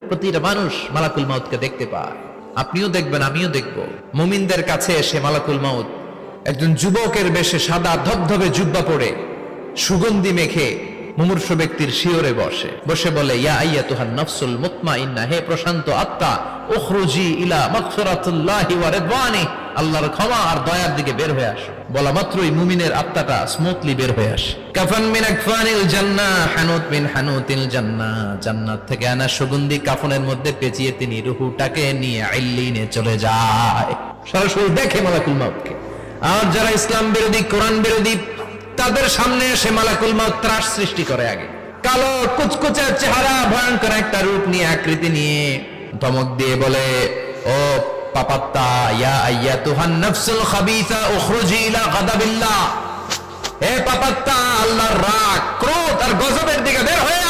প্রতিটা মানুষ মালাকুল মাউতকে দেখতে পায়। আপনিও দেখবেন, আমিও দেখব। মুমিনদের কাছে এসে মালাকুল মাউত একজন যুবকের বেশে সাদা ধবধবে জুব্বা পরে সুগন্ধি মেখে মুমূর্ষু ব্যক্তির শিয়রে বসে বলে, ইয়া আইয়াতুহান নাফসুল মুতমাইন্নাহ, হে প্রশান্ত আত্মা, উখরুজি ইলা মাগফিরাতিল্লাহি ওয়া রিদওয়ানি, আল্লাহর ক্ষমা আর দয়ার দিকে বের হয়ে আসো। বলা মাত্রই মুমিনের আত্মাটা স্মুথলি বের হয়ে আসে। কাফান মিন আকফানিল জান্নাহ, হানুত মিন হানুতিল জান্নাহ, জান্নাত থেকে আনা সুগন্ধি কাফনের মধ্যে পেঁচিয়ে তিনি রূহটাকে নিয়ে ইল্লিনে চলে যায়। সরাসরি দেখে মালাকুল মাউতকে। আর যারা ইসলাম বিরোধী, কোরআন বিরোধী, তাদের সামনে এসে মালাকুল মাউত ত্রাস সৃষ্টি করে। আগে কালো কুচকুচে চেহারা, ভয়ঙ্কর একটা রূপ নিয়ে, আকৃতি নিয়ে ধমক দিয়ে বলে, ও পাপাত্তা, ইয়া আইয়াতুহান নাফসুল খাবিসা উখরুজি ইলা গাদাবিল্লাহ, হে পাপাত্তা, আল্লাহর রাগ, ক্রোধ আর গজবের দিকে বের হয়ে